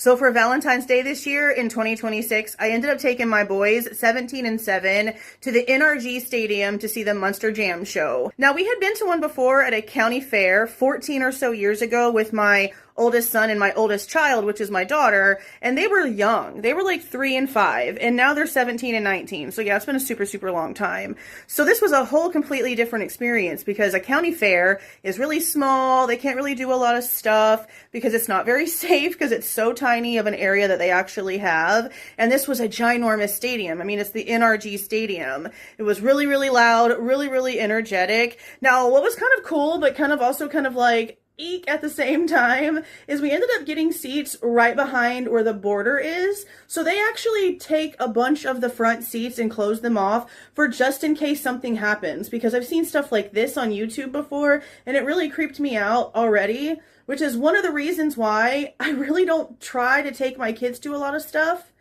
So for Valentine's Day this year in 2026, I ended up taking my boys, 17 and 7, to the NRG Stadium to see the Munster Jam show. Now, we had been to one before at a county fair 14 or so years ago with my oldest son and my oldest child, which is my daughter, and they were young. They were like 3 and 5, and now they're 17 and 19. So yeah, it's been a super, super long time. So this was a whole completely different experience because a county fair is really small. They can't really do a lot of stuff because it's not very safe because it's so tiny of an area that they actually have. And this was a ginormous stadium. I mean, it's the NRG Stadium. It was really, really loud, really, really energetic. Now, what was kind of cool, but kind of also kind of like eek at the same time, is we ended up getting seats right behind where the border is. So they actually take a bunch of the front seats and close them off for just in case something happens, because I've seen stuff like this on YouTube before and it really creeped me out already, which is one of the reasons why I really don't try to take my kids to a lot of stuff,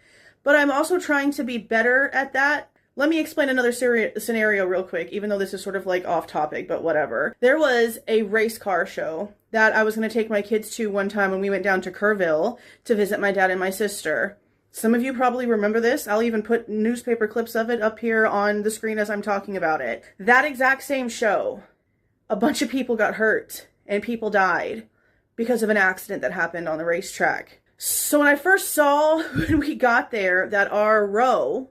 but I'm also trying to be better at that. Let me explain another scenario real quick, even though this is sort of like off topic, but whatever. There was a race car show that I was going to take my kids to one time when we went down to Kerrville to visit my dad and my sister. Some of you probably remember this. I'll even put newspaper clips of it up here on the screen as I'm talking about it. That exact same show, a bunch of people got hurt and people died because of an accident that happened on the racetrack. So when I first saw when we got there that our row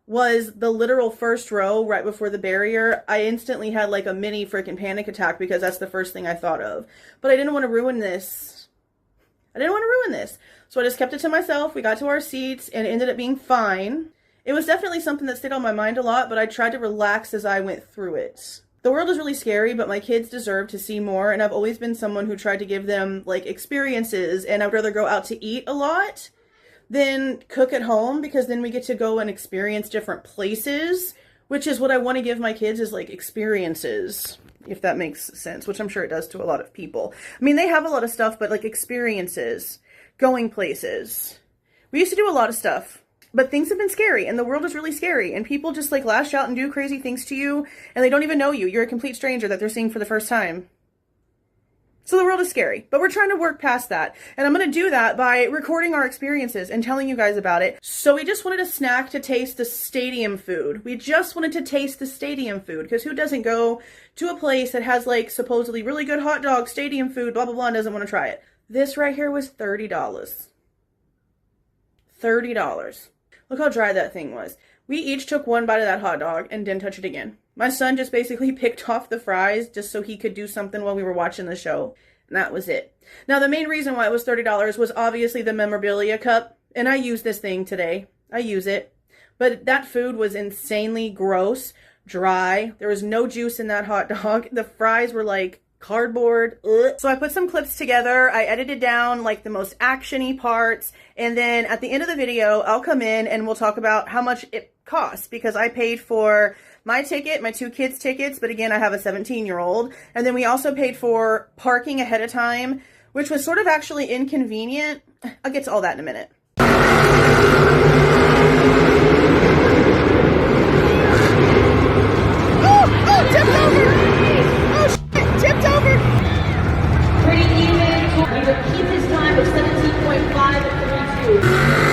was the literal first row right before the barrier, I instantly had like a mini freaking panic attack because that's the first thing I thought of. But I didn't want to ruin this. So I just kept it to myself. We got to our seats and it ended up being fine. It was definitely something that stayed on my mind a lot, but I tried to relax as I went through it. The world is really scary, but my kids deserve to see more, and I've always been someone who tried to give them like experiences, and I'd rather go out to eat a lot than cook at home, because then we get to go and experience different places, which is what I want to give my kids, is like experiences, if that makes sense, which I'm sure it does to a lot of people. I mean, they have a lot of stuff, but like experiences, going places. We used to do a lot of stuff, but things have been scary and the world is really scary, and people just like lash out and do crazy things to you and they don't even know you. You're a complete stranger that they're seeing for the first time. So the world is scary, but we're trying to work past that. And I'm going to do that by recording our experiences and telling you guys about it. So we just wanted a snack to taste the stadium food. We just wanted to taste the stadium food, because who doesn't go to a place that has like supposedly really good hot dog, stadium food, blah, blah, blah, and doesn't want to try it. This right here was $30. $30. Look how dry that thing was. We each took one bite of that hot dog and didn't touch it again. My son just basically picked off the fries just so he could do something while we were watching the show. And that was it. Now, the main reason why it was $30 was obviously the memorabilia cup. And I use this thing today. I use it. But that food was insanely gross, dry. There was no juice in that hot dog. The fries were like cardboard. Ugh. So I put some clips together. I edited down like the most action-y parts. And then at the end of the video, I'll come in and we'll talk about how much it costs, because I paid for my ticket, my 2 kids' tickets, but again, I have a 17-year-old. And then we also paid for parking ahead of time, which was sort of actually inconvenient. I'll get to all that in a minute. Oh, tipped over! Oh, shit, tipped over! Pretty even. He would keep his time of 17.5 and 32.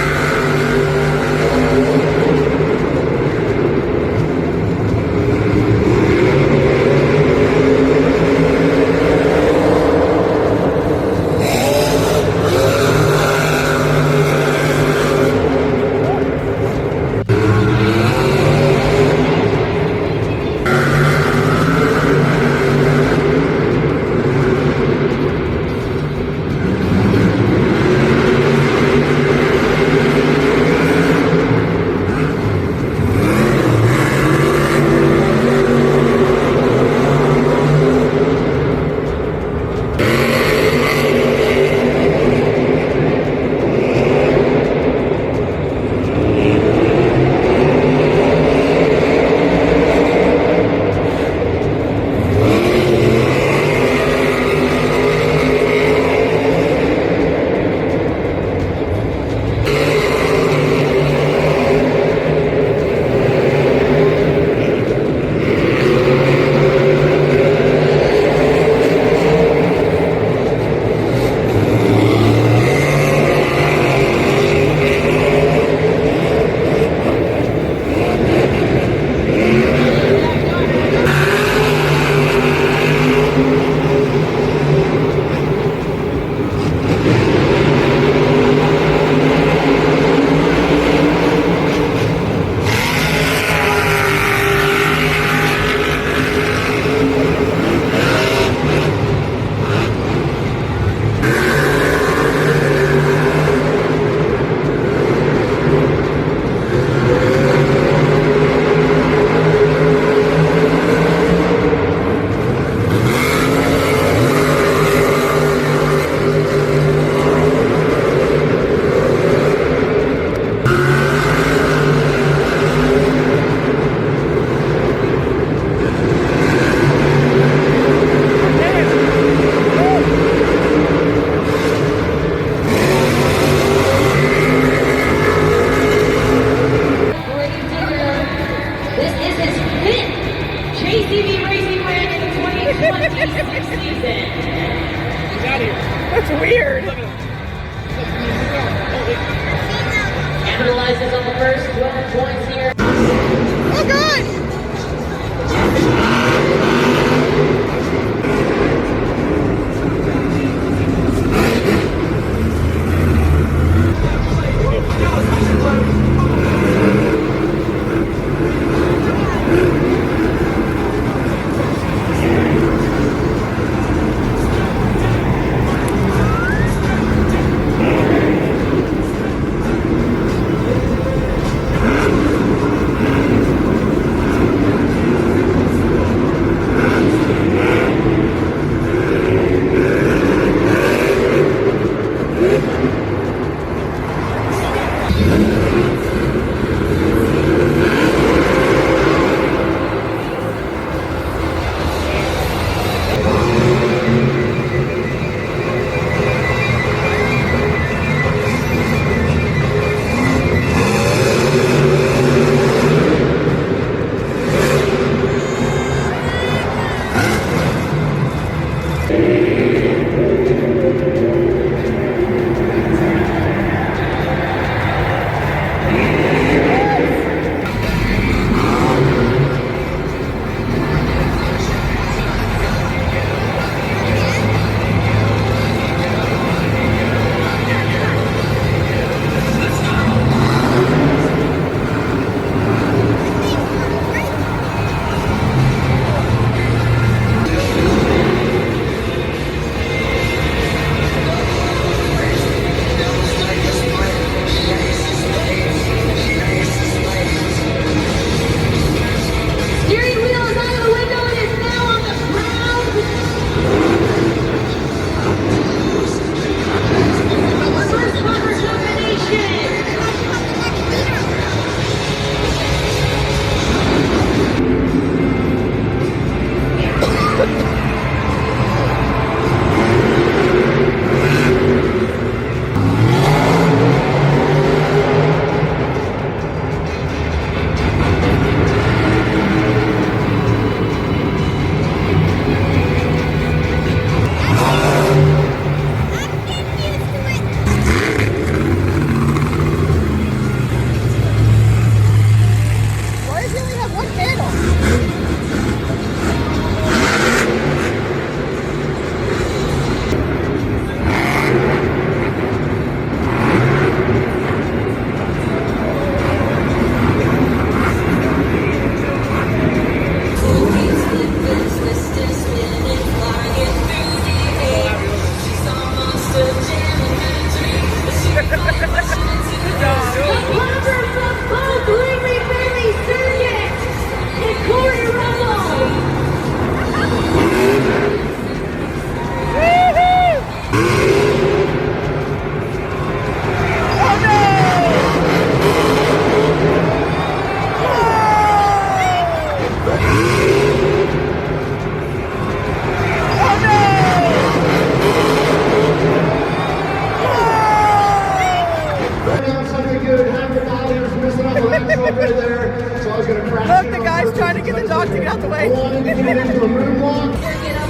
dog to get out the way. Get up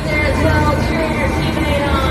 there as well, cheering your teammate on.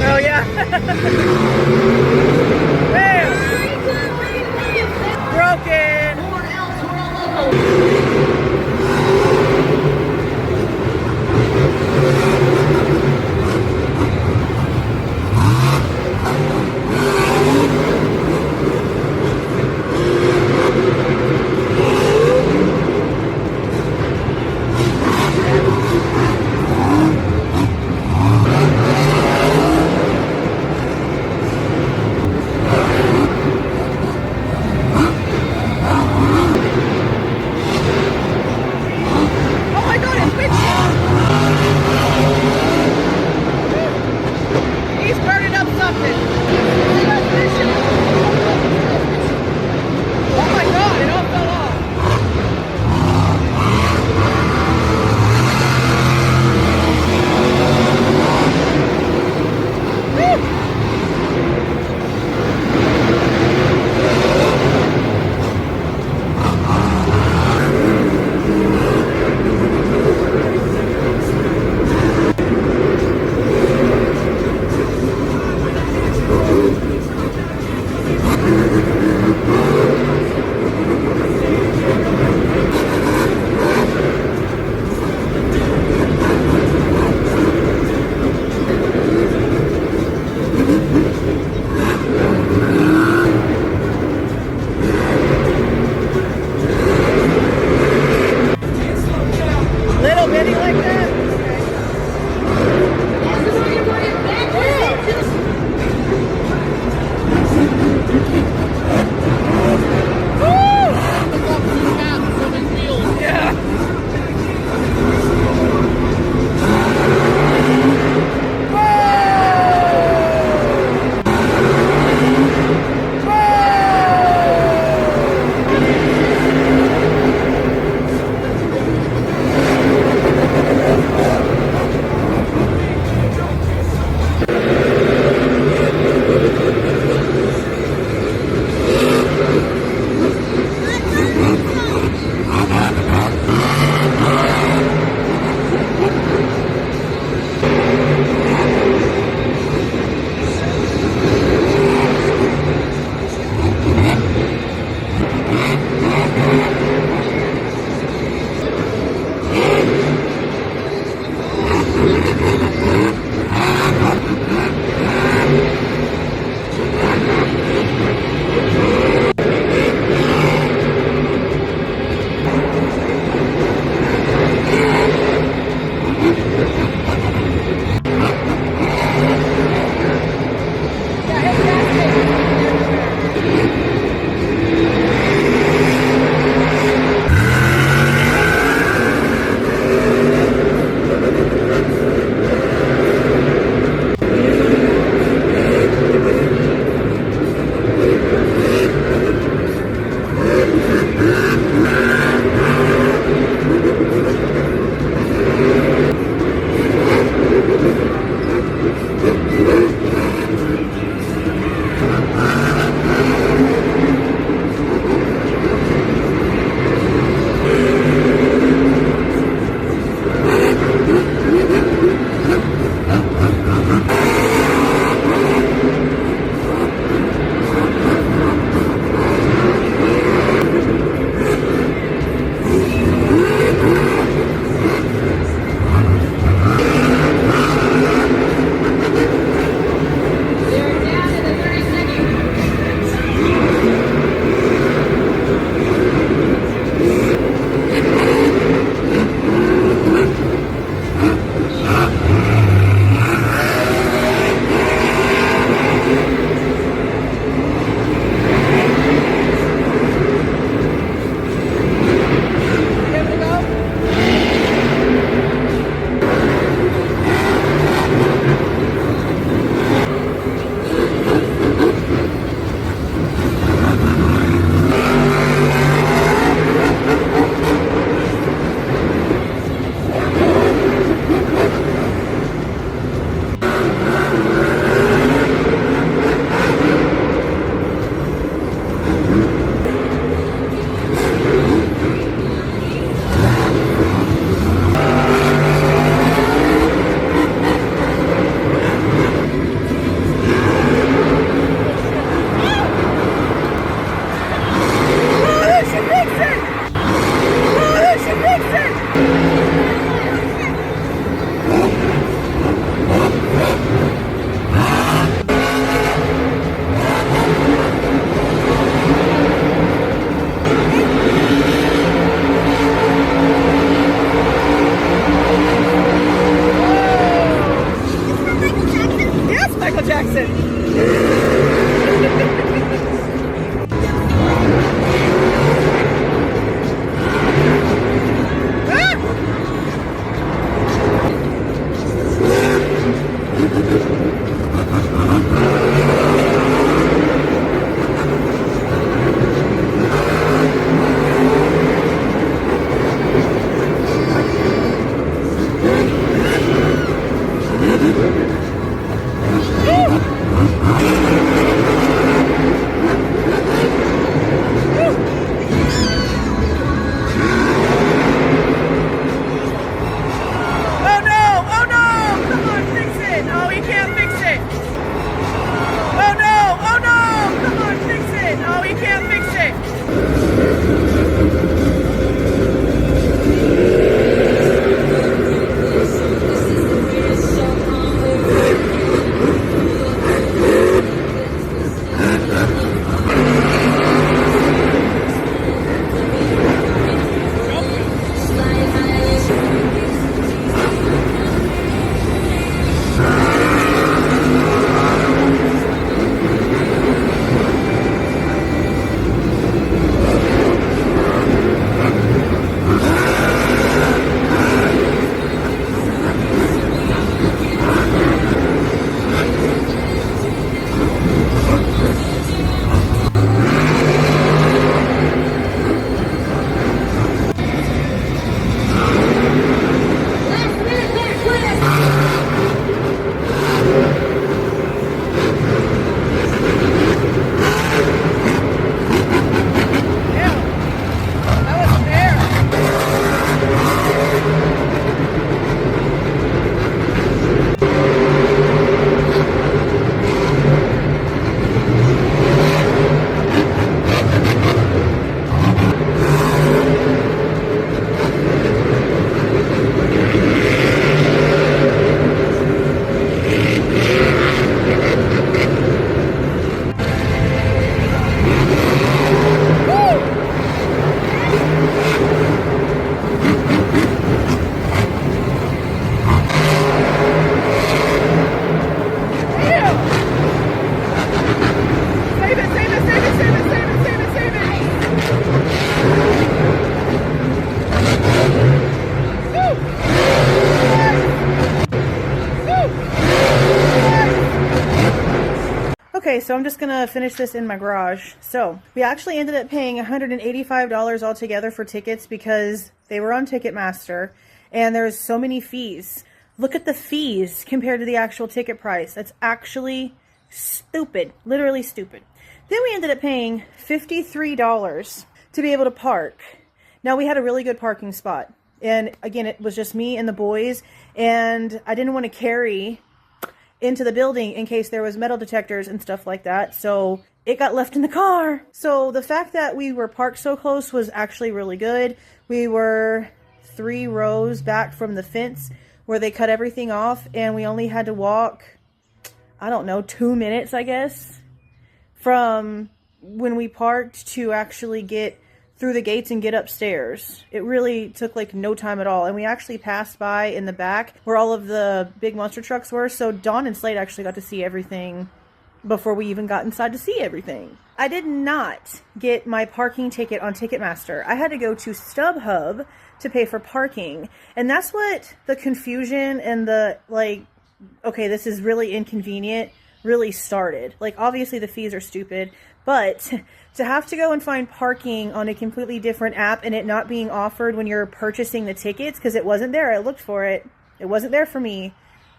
Oh yeah. Man. Broken. Jackson. Okay, so I'm just gonna finish this in my garage. So we actually ended up paying $185 altogether for tickets because they were on Ticketmaster and there's so many fees. Look at the fees compared to the actual ticket price. That's actually stupid, literally stupid. Then we ended up paying $53 to be able to park. Now we had a really good parking spot. And again, it was just me and the boys, and I didn't want to carry into the building in case there was metal detectors and stuff like that, so it got left in the car. So the fact that we were parked so close was actually really good. We were 3 rows back from the fence where they cut everything off, and we only had to walk, I don't know, 2 minutes, I guess, from when we parked to actually get through the gates and get upstairs. It really took like no time at all. And we actually passed by in the back where all of the big monster trucks were. So Dawn and Slade actually got to see everything before we even got inside to see everything. I did not get my parking ticket on Ticketmaster. I had to go to StubHub to pay for parking. And that's what the confusion and the like, okay, this is really inconvenient, really started. Like, obviously the fees are stupid, but to have to go and find parking on a completely different app and it not being offered when you're purchasing the tickets, because it wasn't there, I looked for it, it wasn't there for me,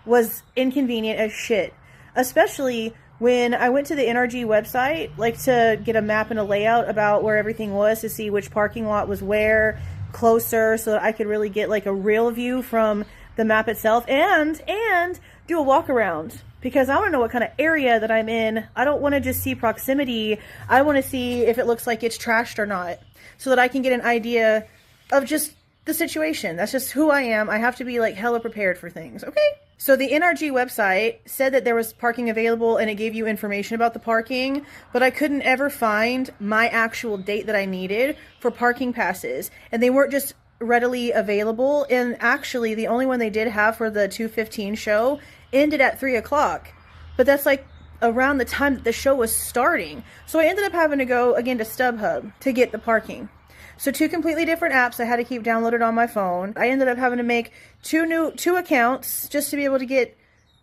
was inconvenient as shit. Especially when I went to the NRG website, like to get a map and a layout about where everything was, to see which parking lot was where, closer, so that I could really get like a real view from the map itself, and do a walk around. Because I want to know what kind of area that I'm in. I don't want to just see proximity. I want to see if it looks like it's trashed or not, so that I can get an idea of just the situation. That's just who I am. I have to be like hella prepared for things, okay? So the NRG website said that there was parking available and it gave you information about the parking, but I couldn't ever find my actual date that I needed for parking passes. And they weren't just readily available. And actually the only one they did have for the 2:15 show ended at 3 o'clock. but that's like around the time that the show was starting. So I ended up having to go again to StubHub to get the parking. So 2 completely different apps I had to keep downloaded on my phone. I ended up having to make 2 accounts just to be able to get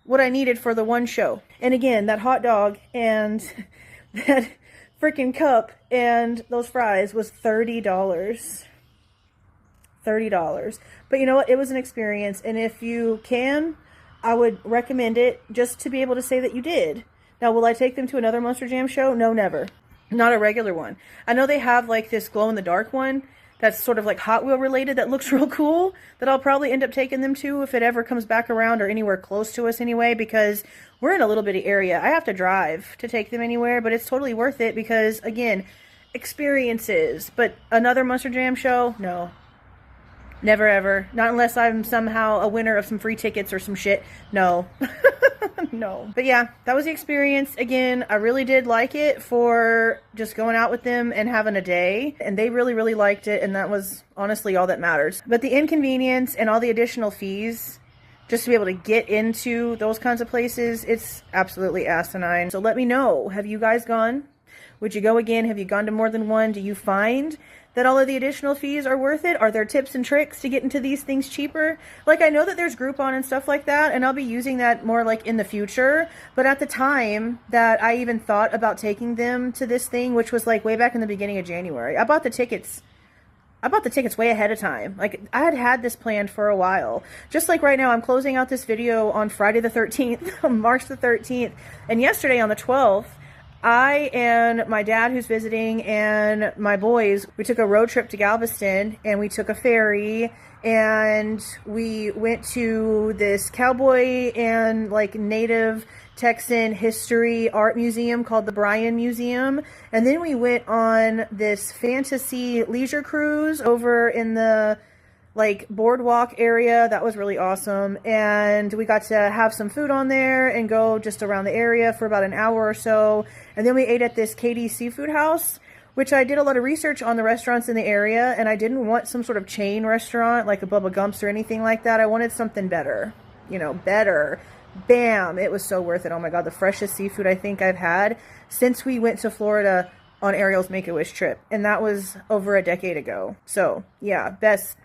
what I needed for the one show. And again, that hot dog and that freaking cup and those fries was $30. $30. But you know what? It was an experience. And if you can, I would recommend it just to be able to say that you did. Now, will I take them to another Monster Jam show? No, never. Not a regular one. I know they have like this glow-in-the-dark one that's sort of like Hot Wheel related that looks real cool that I'll probably end up taking them to if it ever comes back around or anywhere close to us anyway, because we're in a little bitty area. I have to drive to take them anywhere, but it's totally worth it because, again, experiences. But another Monster Jam show? No. Never ever. Not unless I'm somehow a winner of some free tickets or some shit. No. No. But yeah, that was the experience. Again, I really did like it for just going out with them and having a day. And they really, really liked it. And that was honestly all that matters. But the inconvenience and all the additional fees just to be able to get into those kinds of places, it's absolutely asinine. So let me know. Have you guys gone? Would you go again? Have you gone to more than one? Do you find that all of the additional fees are worth it? Are there tips and tricks to get into these things cheaper? Like, I know that there's Groupon and stuff like that, and I'll be using that more like in the future. But at the time that I even thought about taking them to this thing, which was like way back in the beginning of January, I bought the tickets way ahead of time. Like, I had this planned for a while. Just like right now, I'm closing out this video on Friday the 13th, March the 13th, and yesterday on the 12th, I and my dad who's visiting and my boys, we took a road trip to Galveston and we took a ferry and we went to this cowboy and like native Texan history art museum called the Bryan Museum. And then we went on this fantasy leisure cruise over in the like boardwalk area. That was really awesome. And we got to have some food on there and go just around the area for about an hour or so. And then we ate at this Katie's Seafood House, which I did a lot of research on the restaurants in the area, and I didn't want some sort of chain restaurant like a Bubba Gump's or anything like that. I wanted something better, you know, better. Bam! It was so worth it. Oh my God, the freshest seafood I think I've had since we went to Florida on Ariel's Make-A-Wish trip. And that was over a decade ago. So yeah, best.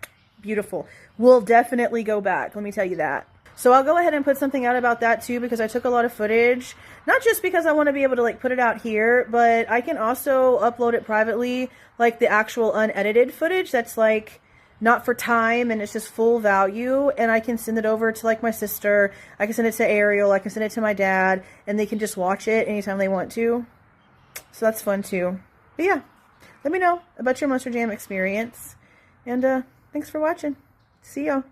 Beautiful. We'll definitely go back. Let me tell you that. So I'll go ahead and put something out about that too, because I took a lot of footage, not just because I want to be able to like put it out here, but I can also upload it privately, like the actual unedited footage that's like not for time and it's just full value, and I can send it over to like my sister. I can send it to Ariel. I can send it to my dad, and they can just watch it anytime they want to. So that's fun too. But yeah, let me know about your Monster Jam experience, and thanks for watching. See y'all.